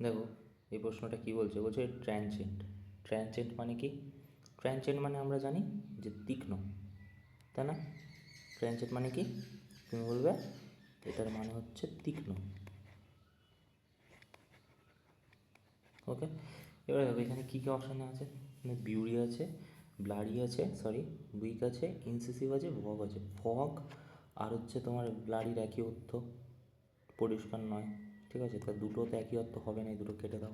দেখো এই প্রশ্নটা কী বলছে, বলছে ট্রানজেন্ট। ট্রানজেন্ট মানে কি? ট্রানজেন্ট মানে আমরা জানি যে তীক্ষ্ণ, তাই না? ট্রানজেন্ট মানে কি তুমি বলবে? এটার মানে হচ্ছে তীক্ষ্ণ। ওকে, এবারে দেখো এখানে কী কী অপশানে আছে। এখানে বিউরি আছে, ব্লারি আছে, সরি উইক আছে, ইনসিসিভ আছে, ফগ আছে। ফগ আর হচ্ছে তোমার ব্লারির একই অর্থ, পরিষ্কার নয়, ঠিক আছে? তা দুটো তো একই অর্থ হবে না, এই দুটো কেটে দাও।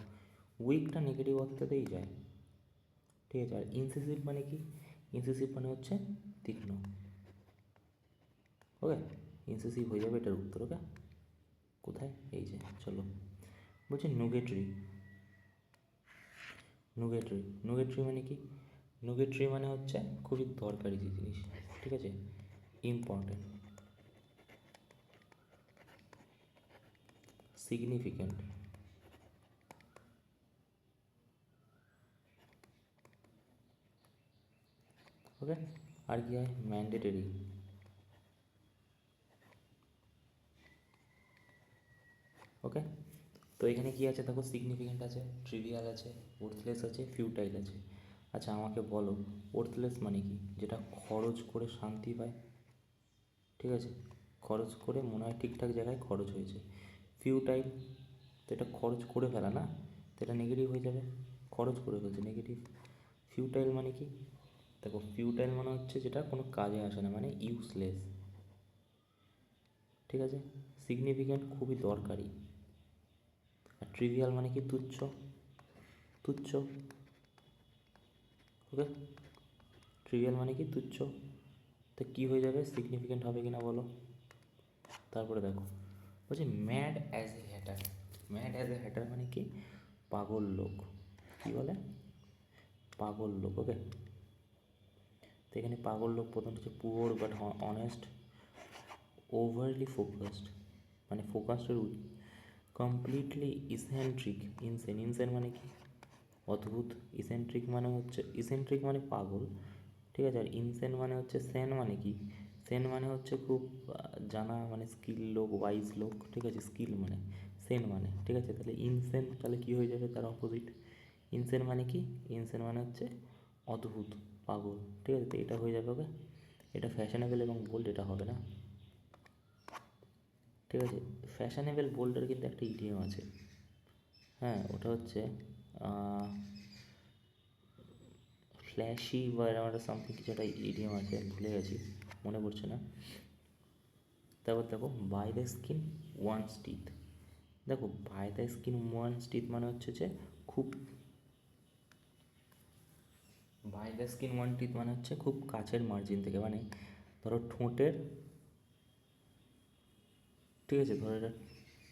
উইকটা নেগেটিভ অর্থতেই যায়, ঠিক আছে? আর ইনসিসিভ মানে কি? ইনসিসিভ মানে হচ্ছে তীক্ষ্ণ। ওকে, ইনসিসিভ হয়ে যাবে এটার উত্তর। ওকে, কোথায়? এই যে চলো, বলছি নুগেট্রি। নুগেট্রি, নুগেট্রি মানে কি? নুগেট্রি মানে হচ্ছে খুবই দরকারি যে জিনিস, ঠিক আছে? Important, significant. ওকে, আর কি হয়? ম্যান্ডেটরি। ওকে, তো এখানে কি আছে দেখো, সিগনিফিক্যান্ট আছে, ট্রিভিয়াল আছে, ওর্থলেস আছে, ফিউটাইল আছে। আচ্ছা আমাকে বলো, ওর্থলেস মানে কি? যেটা খরচ করে শান্তি পায়, ঠিক আছে? খরচ করে মনে হয় ঠিকঠাক জায়গায় খরচ হয়েছে। ফিউটাইল, তো এটা খরচ করে ফেলা না, তো এটা নেগেটিভ হয়ে যাবে, খরচ করে ফেলছে, নেগেটিভ। ফিউটাইল মানে কি? দেখো ফিউটাইল মানে হচ্ছে যেটা কোনো কাজে আসে না, মানে ইউজলেস, ঠিক আছে? সিগনিফিক্যান্ট খুবই দরকারি। আর ট্রিভিয়াল মানে কি? তুচ্ছ, তুচ্ছ। ওকে, ট্রিভিয়াল মানে কি? তুচ্ছ। তো কী হয়ে যাবে? সিগনিফিক্যান্ট হবে কি না বলো? তারপরে দেখো বলছে mad as a Hatter. Mad as a Hatter মানে কি? পাগল লোক। কী বলে? পাগল লোক। ওকে, তো এখানে পাগল লোক প্রথম হচ্ছে poor but honest, overlay focused মানে ফোকাসডের, কমপ্লিটলি ইসেন্ট্রিক। ইনসেন, ইনসেন মানে কি? অদ্ভুত। ইসেন্ট্রিক মানে হচ্ছে, ইসেন্ট্রিক মানে পাগল, ঠিক আছে? আর ইনসেন মানে হচ্ছে, সেন মানে কি? সেন মানে হচ্ছে খুব জানা, মানে স্কিল লোক, ওয়াইজ লোক, ঠিক আছে? স্কিল মানে সেন মানে, ঠিক আছে? তাহলে ইনসেন তাহলে কী হয়ে যাবে? তার অপোজিট। ইনসেন মানে কি? ইনসেন মানে হচ্ছে অদ্ভুত, পাগল, ঠিক আছে? তো এটা হয়ে যাবে। ওকে, এটা ফ্যাশনেবল এবং বোল্ড, এটা হবে না, ঠিক আছে? ফ্যাশনেবল বোল্ডের কিন্তু একটা ইডিয়াম আছে, হ্যাঁ, ওটা হচ্ছে ফ্ল্যাশি বা এরকম একটা সামথিং কিছু একটা ইডিয়াম আছে, ভুলে গেছি, মনে পড়ছে না। তারপর দেখো by the skin one's teeth. দেখো by the skin one's teeth মানে হচ্ছে যে খুব, by the skin one teeth মানে হচ্ছে খুব কাছের মার্জিন থেকে, মানে ধরো ঠোঁটের, ঠিক আছে? ধরো এটা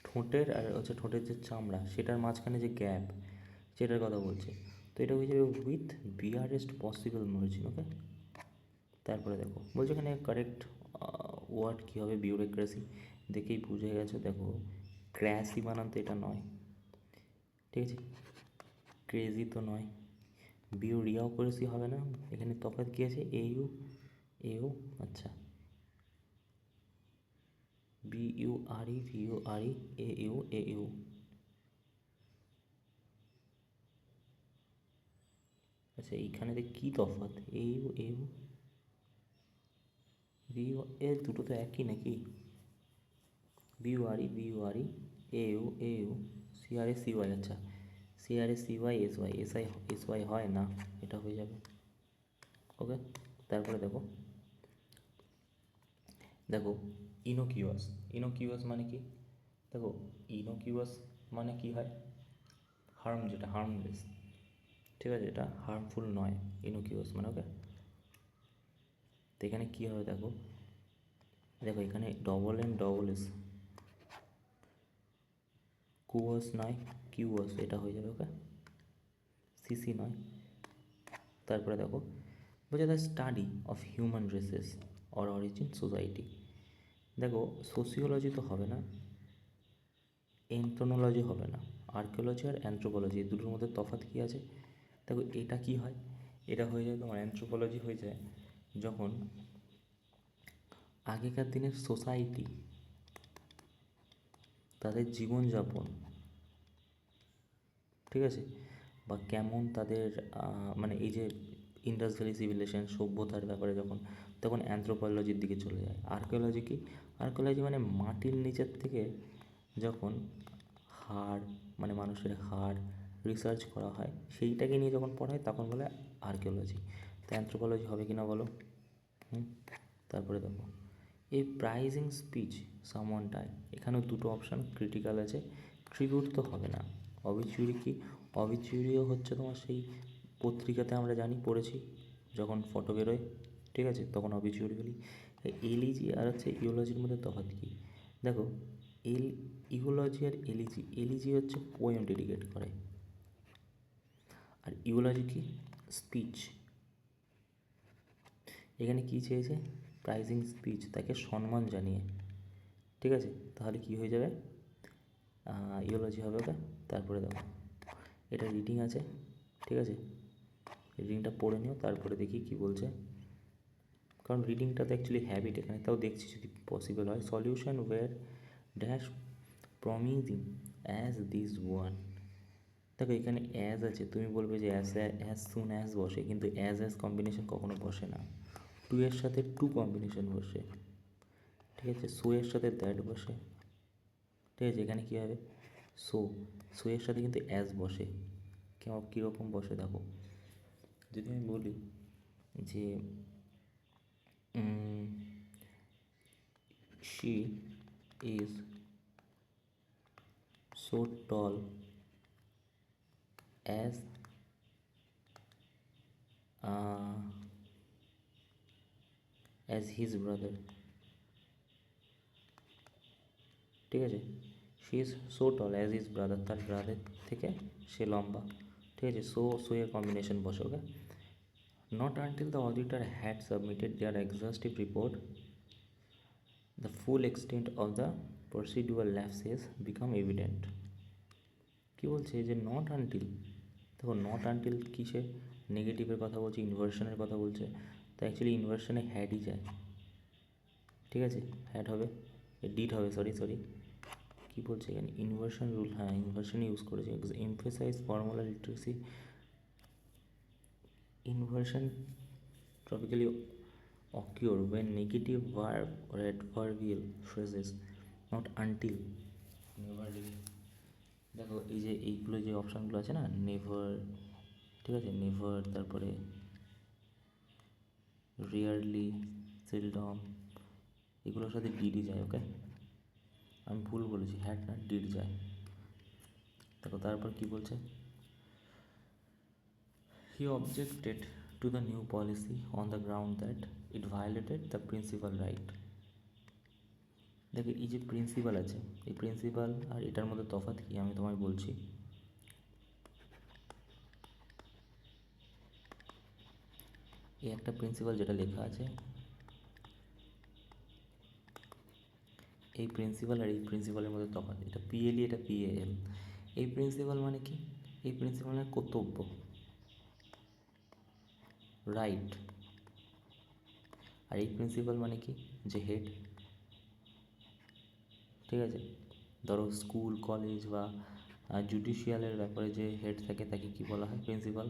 ঠোঁটের আর হচ্ছে ঠোঁটের যে চামড়া সেটার মাঝখানে যে গ্যাপ, সেটার কথা বলছে। তো এটা হয়ে যাবে উইথ বিয়ারেস্ট পসিবল মার্জিন। ওকে, তারপরে দেখো বলছে এখানে কারেক্ট ওয়ার্ড কী হবে? বিউরোক্রেসি, দেখেই বুঝে গেছো। দেখো ক্র্যাসি বানান তো এটা নয়, ঠিক আছে? ক্রেজি তো নয়, বিউরিওক্রেসি হবে না। এখানে তফাৎ কী আছে? এ ইউ, আচ্ছা, বিইউআরই এ ইউ। আচ্ছা এইখানে দেখ কী তফাৎ? এ ইউ, বিইউ, এ দুটো তো একই নাকি? বিইউআরই এ ইউ সিআরএসিওয়াই, আচ্ছা সিআরএসিওয়াই এসওয়াই হয় না, এটা হয়ে যাবে। ওকে, তারপরে দেখো, দেখো ইনোকিউয়াস। ইনোকিউয়াস মানে কি? দেখো ইনোকিউয়াস মানে কি হয়? হার্ম, যেটা হার্মলেস, ঠিক আছে? এটা হার্মফুল নয়, ইনোকিউয়াস মানে। ওকে, তো এখানে কী হবে দেখো, দেখো এখানে ডবল এন ডবল এস, কুয়াস নয় কিউয়াস, এটা হয়ে যাবে। ওকে, সিসি নয়। তারপরে দেখো বলছে the study of human races or origin society. দেখো সোসিওলজি তো হবে না, এনথ্রোনোলজি হবে না, আর্কিওলজি আর অ্যানথ্রোপোলজি, এই দুটোর মধ্যে তফাৎ কী আছে? দেখো এটা কি হয়? এটা হয়ে যায় তোমার অ্যানথ্রোপোলজি হয়ে যায় যখন আগেকার দিনের সোসাইটি, তাদের জীবনযাপন, ঠিক আছে, বা কেমন তাদের মানে এই যে ইন্ডাস ভ্যালি সিভিলাইজেশন সভ্যতার ব্যাপারে যখন, তখন অ্যানথ্রোপোলজির দিকে চলে যায়। আর্কিওলজি কি? আর্কিওলজি মানে মাটির নিচের থেকে যখন হাড়, মানে মানুষের হাড় রিসার্চ করা হয়, সেইটাকে নিয়ে যখন পড়া হয় তখন বলে আর্কিওলজি। তো অ্যানথ্রোপোলজি হবে কি না বলো? তারপরে দেখো, এই প্রাইজিং স্পিচ সামওয়ান ডাই, এখানেও দুটো অপশান ক্রিটিক্যাল আছে। ট্রিবিউট তো হবে না। অবিচুরি কি? অবিচুরিও হচ্ছে তোমার সেই পত্রিকাতে আমরা জানি, পড়েছি যখন ফটো বেরোয়, ঠিক আছে, তখন অবিচুরি বলি। এলিজি আর হচ্ছে ইওলজির মধ্যে তফাৎ কী দেখো, ইওলজি আর এলিজি, এলিজি হচ্ছে পোয়েম ডেডিকেট করে, আর ইওলজি কি? স্পিচ। এখানে কী চেয়েছে? প্রাইজিং স্পিচ, তাকে সম্মান জানিয়ে, ঠিক আছে, তাহলে কি হয়ে যাবে? ইওলজি হবে ওটা। তারপরে দেখো, এটা রিডিং আছে, ঠিক আছে, রিডিংটা পড়ে নিও, তারপরে দেখি কি বলছে, কারণ রিডিংটা তো অ্যাকচুয়ালি হ্যাবিট এখানে, তাও দেখছি যদি পসিবল হয়। Solution were dash promising as this one. দেখো এখানে অ্যাজ আছে, তুমি বলবে যে অ্যাজ সুন অ্যাজ বসে, কিন্তু অ্যাজ কম্বিনেশন কখনো বসে না। টু এর সাথে টু কম্বিনেশন বসে, ঠিক আছে, সো এর সাথে দ্যাট বসে, ঠিক আছে, এখানে কী হবে? সো, সো এর সাথে কিন্তু অ্যাজ বসে। কীরকম বসে দেখো, যদি আমি বলি যে she is so tall as uh, his brother, ঠিক আছে, she is so tall as his brother, তার ব্রাদার থেকে সে লম্বা, ঠিক আছে, সো এর কম্বিনেশন বসে, ওকে। Not until the auditor had submitted their exhaustive report the full extent of the procedural lapses become evident. কী বলছে যে নট আনটিল, দেখো নট আনটিল কিসের? নেগেটিভের কথা বলছে, ইনভার্সনের কথা বলছে, তো অ্যাকচুয়ালি ইনভার্সনে হ্যাডই যায়, ঠিক আছে, হ্যাড হবে, ডিড হবে, সরি কী বলছে এখানে? ইনভার্সন রুল, হ্যাঁ ইনভার্সন ইউজ করেছে। Emphasise formula literacy, inversion topically occur when negative verb or adverbial phrases not until never really, দেখো এই যে এইগুলো যে অপশানগুলো আছে না, নেভার, ঠিক আছে, নেভার, তারপরে রিয়ারলি, সেলডম, এগুলোর সাথে ডিডি যায়, ওকে, আমি ভুল বলেছি, হ্যাড না ডিড যায়। দেখো তারপর কি বলছে, he objected to the new policy on the ground that it violated the principal right. দেখো এই যে প্রিন্সিপাল আছে, এই প্রিন্সিপাল আর এটার মধ্যে তফাৎ কি আমি তোমায় বলছি। এই একটা প্রিন্সিপাল যেটা লেখা আছে, এই প্রিন্সিপাল আর এই প্রিন্সিপালের মধ্যে তফাৎ, এটা পিএলই, এটা পিএএল। এই প্রিন্সিপাল মানে কি? এই প্রিন্সিপাল মানে কর্তব্য, রাইট, আর এই প্রিন্সিপাল মানে কি? যে হেড, ঠিক আছে, ধরো স্কুল কলেজ বা জুডিশিয়ালের ব্যাপারে যে হেড থাকে তাকে কি বলা হয়? প্রিন্সিপাল।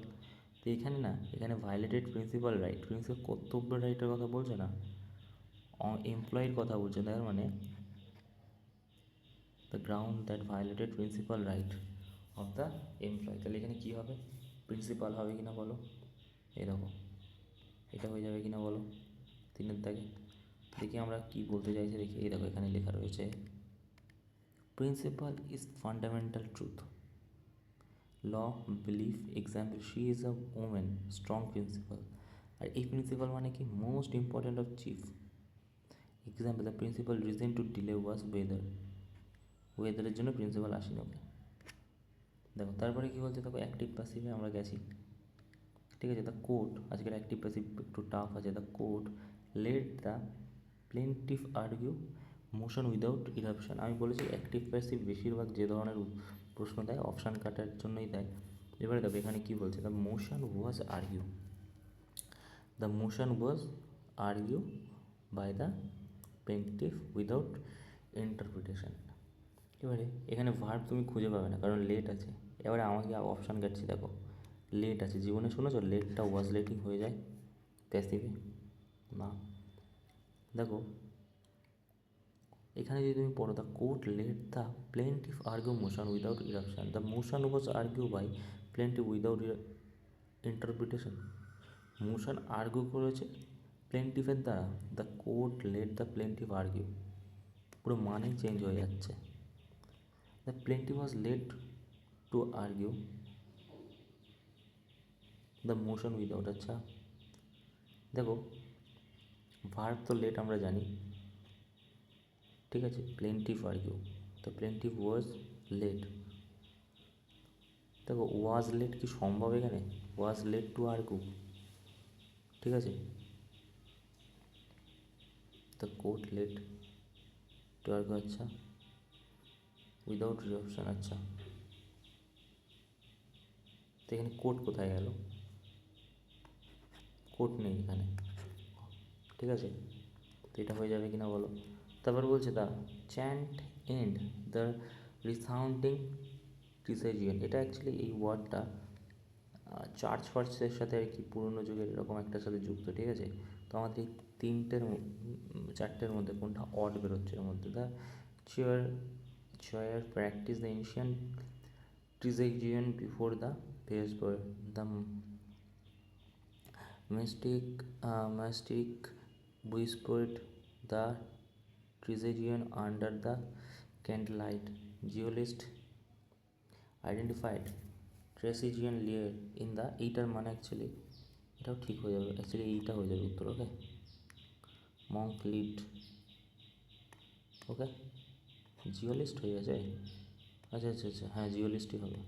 তো এখানে না, এখানে ভায়োলেটেড প্রিন্সিপাল রাইট, প্রিন্সিপাল কর্তব্য রাইটের কথা বলছে না, এমপ্লয়ির কথা বলছে, তার মানে the ground that violated principle right of the employ. তাহলে এখানে কী হবে? প্রিন্সিপাল হবে কি না বলো? এই দেখো, এটা হয়ে যাবে কি না বলো? তিনের দাগে দেখি আমরা কি বলতে চাইছি, দেখি এই দেখো এখানে লেখা রয়েছে, principle is fundamental truth, law, belief, example she is a women, strong principle. আর এই প্রিন্সিপাল মানে কি? Most important of chief. Example, the principal reason to delay was weather, ওয়েদারের জন্য প্রিন্সিপাল আসেনি, ওকে। দেখো তারপরে কী বলছে, দেখো অ্যাক্টিভ প্যাসিভে আমরা গেছি, ঠিক আছে, দ্য কোর্ট, আজকের অ্যাক্টিভ প্যাসিভ একটু টাফ আছে, the court let the plaintiff argue motion without eruption. আমি বলেছি অ্যাক্টিভ প্যাসিভ বেশিরভাগ যে ধরনের প্রশ্ন দেয় অপশান কাটার জন্যই দেয়। এবারে দেখো এখানে কী বলছে, the motion was argue, the motion was argue by the plaintiff without interpretation. এবারে এখানে ভার্ব তুমি খুঁজে পাবে না, কারণ লেট আছে, এবারে আমাকে অপশান কাটছি, দেখো লেট আছে, জীবনে শুনেছো লেটটা ওয়াজ লেটিং হয়ে যায় প্যাসিভে? না। দেখো এখানে যদি তুমি পড়ো, the court let the plaintiff argue motion without eruption, the motion was argue by plaintiff without interpretation. Motion argue করেছে প্লেন্টিফের দ্বারা, the court let the plaintiff argue, পুরো মানেই চেঞ্জ হয়ে যাচ্ছে। The plaintiff was let to argue the motion without. আচ্ছা দেখো verb তো লেট আমরা জানি, ঠিক আছে, প্লেন্টিফ আর্গিউ, তো প্লেন্টিফ ওয়াজ লেট। দেখো ওয়াজ লেট কি সম্ভব এখানে? ওয়াজ লেট টু আর্গিউ, ঠিক আছে, the court let to argue. আচ্ছা উইদাউট রিঅপশন। আচ্ছা তো এখানে কোর্ট কোথায় গেল? কোর্ট নেই এখানে, ঠিক আছে, তো এটা হয়ে যাবে কিনা বলো। তারপর বলছে দ্য চ্যান্ট এন্ড দ্য রিসাউন্ডিং ট্রিসেজিয়ান, এটা অ্যাকচুয়ালি এই ওয়ার্ডটা চার্চ ফার্চের সাথে আর কি পুরোনো যুগের এরকম একটার সাথে যুক্ত, ঠিক আছে। তো আমাদের এই চারটের মধ্যে কোনটা অড বেরোচ্ছে এর মধ্যে? The chair chair practice the ancient trisagion before the base boy, the mystic whispered the Tragedian under the candlelight. Geologist identified Tragedian layer in the এইটার মানে অ্যাকচুয়ালি এটাও ঠিক হয়ে যাবে, অ্যাকচুয়ালি এইটা হয়ে যাবে উত্তর। ওকে, মঙ্ক লিড, ওকে, জিওলিস্ট হয়ে যাচ্ছে। আচ্ছা আচ্ছা আচ্ছা, হ্যাঁ জিওলিস্টই হবে।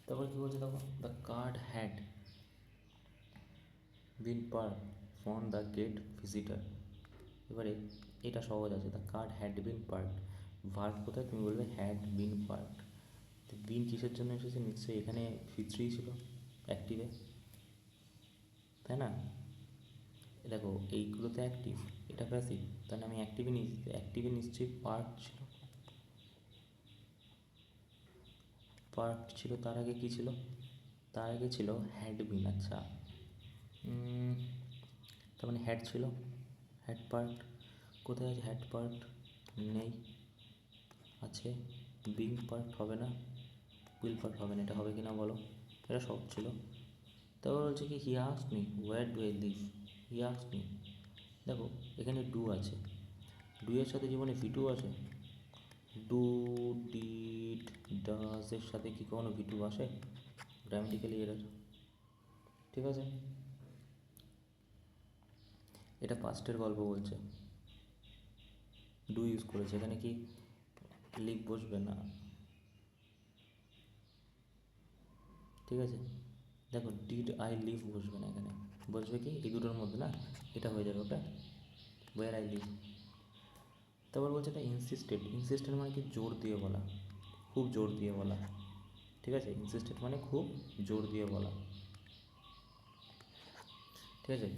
তারপর কী বলছে দেখো, the card had been park from the gate visitor. এবারে এটা সহজ আছে, the card had been park, verb কোথায়? তুমি বলবে হ্যাড বিন পার্ক। তো বিন কিসের জন্য এসেছে? নিশ্চয়ই এখানে ভিতরেই ছিল, অ্যাক্টিভে, তাই না? দেখো এইগুলোতে অ্যাক্টিভ, এটা প্যাসিভ, তাহলে আমি অ্যাক্টিভে নিয়েছি, অ্যাক্টিভে নিশ্চয়ই পার্ক ছিল, পার্ক ছিল, তার আগে কী ছিল? তার আগে ছিল হ্যাড বিন। আচ্ছা তার মানে হ্যাড ছিল, হ্যাড পার্ট কোথায় আছে? হ্যাড পার্ট নেই, আছে বিং পার্ট হবে না, উইল পার্ট হবে না, এটা হবে কি না বলো? এটা সব ছিল। তারপর বলছে কি he asked me where do I live, he asked me. দেখো এখানে ডু আছে, ডু এর সাথে জীবনে ভিটু আছে? ডু, ডিড, ডাজ এর সাথে কি কোনো ভিটু আসে? গ্রামেটিক্যালি এরর, ঠিক আছে। এটা পাস্টের গল্প বলছে, ডু ইউজ করেছে, এখানে কি লিভ বসবে না, ঠিক আছে। দেখো ডিড আই লিভ বসবে না, এখানে বসবে কি এই দুটোর মধ্যে না, এটা হয়ে যাবে ওটা ওয়ার আই লিভ। তারপর বলছে দ্য ইনসিস্টেড, ইনসিস্টেড মানে কি জোর দিয়ে বলা, খুব জোর দিয়ে বলা, ঠিক আছে, ইনসিস্টেড মানে খুব জোর দিয়ে বলা, ঠিক আছে।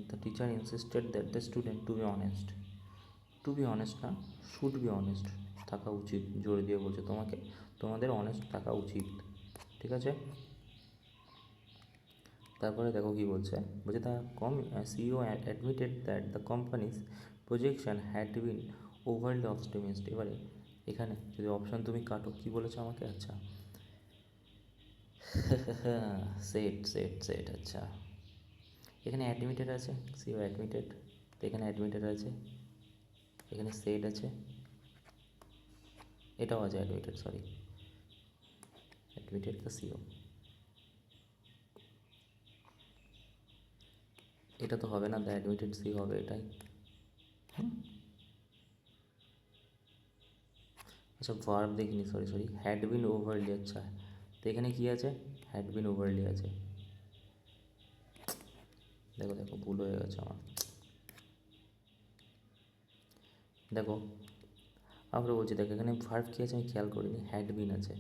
The teacher insisted that the student to be honest, to be honest না, শুড বি অনেস্ট, থাকা উচিত, জোর দিয়ে বলছে তোমাকে, তোমাদের অনেস্ট থাকা উচিত, ঠিক আছে। তারপরে দেখো কি বলছে, বলছে the CEO admitted that the companies projection had been overlay optimist. এবারে এখানে যদি অপশান তুমি কাটো, কি বলেছো আমাকে? আচ্ছা সেট সেট সেট, আচ্ছা এখানে অ্যাডমিটেড আছে, সিও অ্যাডমিটেড, তো এখানে অ্যাডমিটেড আছে, এখানে সেট আছে, এটাও আছে admitted, sorry admitted the CO, এটা তো হবে না, দ্য অ্যাডমিটেড সি হবে এটাই। আচ্ছা ভার্ব দেখিনি, sorry sorry, had been overlay, আচ্ছা তো এখানে কী আছে? হ্যাড বিন ওভারলি আছে, দেখো দেখো ভুল হয়ে গেছে আমার। দেখো আবার বলছি, দেখো এখানে ভার্ব কী আছে আমি খেয়াল করিনি, হ্যাড বিন আছে,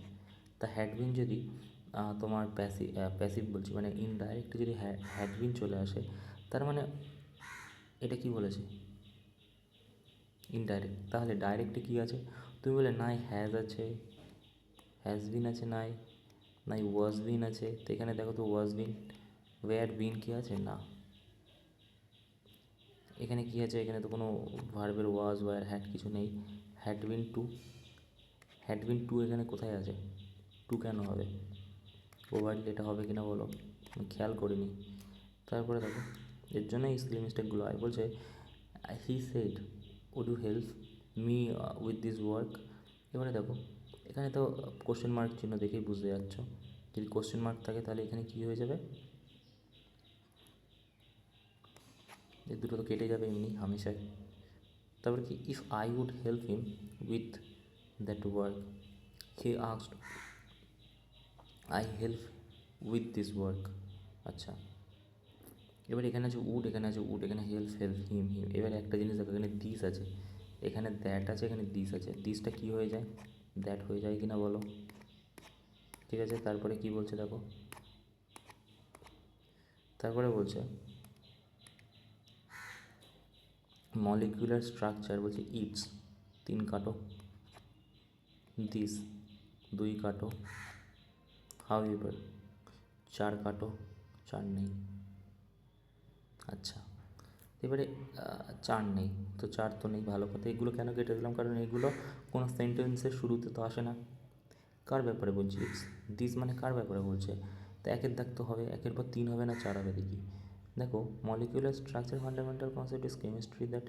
তা হ্যাড বিন যদি তোমার প্যাসিভ বলছি মানে ইনডাইরেক্ট যদি হ্যাড বিন চলে আসে, তার মানে এটা কি বলেছে? ইনডাইরেক্ট। তাহলে ডাইরেক্টে কী আছে? তুমি বলে নাই হ্যাজ আছে, হ্যাজ বিন আছে নাই, নাই ওয়াজ বিন আছে। তো এখানে দেখো তো ওয়াজ বিন, ওয়্যার বিন কি আছে না। এখানে কি আছে, এখানে তো কোনো ভার্বের ওয়াজ ওয়্যার হ্যাড কিছু নেই। Had been to, had been to এখানে কোথায় আছে, টু কেন হবে, ওভারলি এটা হবে কিনা বলো, আমি খেয়াল করিনি। তারপরে দেখো এর জন্য এই স্কিল মিস্টেকগুলো হয়। বলছে he said would you help me with this work. এবারে দেখো এখানে তো কোশ্চেন মার্ক চিহ্ন দেখেই বুঝতে যাচ্ছ, যদি কোশ্চেন মার্ক থাকে তাহলে এখানে কী হয়ে যাবে, এই দুটো তো কেটে যাবে এমনি হামেশাই। তারপরে কি, if I would help him with that work, he asked I help with this work. আচ্ছা, এবার এখানে আছে উড, এখানে আছে উড, এখানে হেল্প হেল্প হিম হিম। এবার একটা জিনিস দেখো, এখানে দিস আছে, এখানে দ্যাট আছে, এখানে দিস আছে, দিসটা কী হয়ে যায়, দ্যাট হয়ে যায় কিনা বলো। ঠিক আছে, তারপরে কি বলছে দেখো, তারপরে বলছে মলিকুলার স্ট্রাকচার, বলছে ইটস, তিন কাটো, দিস দুই কাটো, হাউ এভার চার কাটো, চার নেই। আচ্ছা, এবারে চার নেই, তো চার তো নেই, ভালো কথা। এগুলো কেন কেটে দিলাম, কারণ এগুলো কোনো সেন্টেন্সের শুরুতে তো আসে না। কার ব্যাপারে বলছি, দিস মানে কার ব্যাপারে বলছে, তো একের দাগ তো হবে, একের পর তিন হবে না চার হবে দেখি। দেখো molecular structure fundamental concept is chemistry that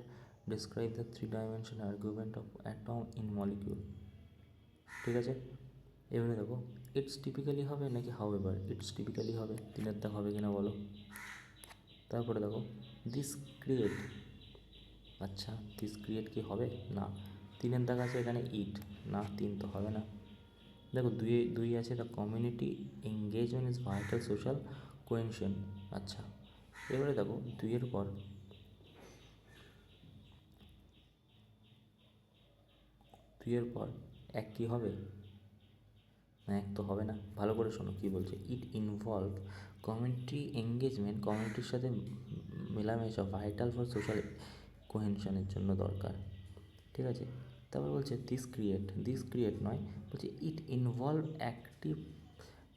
describe the three dimension argument of atom in molecule. ঠিক আছে, এবারে দেখো ইটস টিপিক্যালি হবে নাকি হাউ এভার, ইটস টিপিক্যালি হবে, তিনের দাগ হবে কিনা বলো। তারপরে দেখো দিস ক্রিয়েট, আচ্ছা দিস ক্রিয়েট কি হবে না, তিনের দাগ আছে এখানে ইট, না তিন তো হবে না। দেখো দুই দুই আছে, the community engagement is vital social cohesion. আচ্ছা, এবারে দেখো দুইয়ের পর এক কি হবে না, এক তো হবে না। ভালো করে শোনো কী বলছে, ইট ইনভলভ কমিউনিটি এঙ্গেজমেন্ট, কমিউনিটির সাথে মেলামেশা, ভাইটাল ফর সোশ্যাল কোহেশনের জন্য দরকার। ঠিক আছে, তারপর বলছে দিস ক্রিয়েট নয়, বলছে it involve active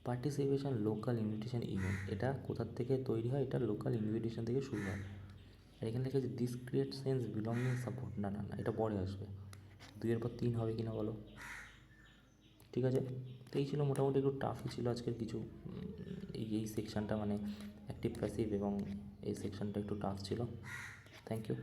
participation local invitation event. এটা কোথার থেকে তৈরি হয়, এটা লোকাল ইনভিটেশন থেকে শুরু হয়। আর এখানে লেখা আছে this create sense belonging support, না না না এটা পরে আসবে, দুইয়ের পর তিন হবে কিনা বলো। ঠিক আছে, তো এই ছিল মোটামুটি, একটু টাফই ছিল আজকের কিছু, এই সেকশানটা মানে অ্যাক্টিভ প্যাসিভ এবং এই সেকশানটা একটু টাফ ছিল। Thank you.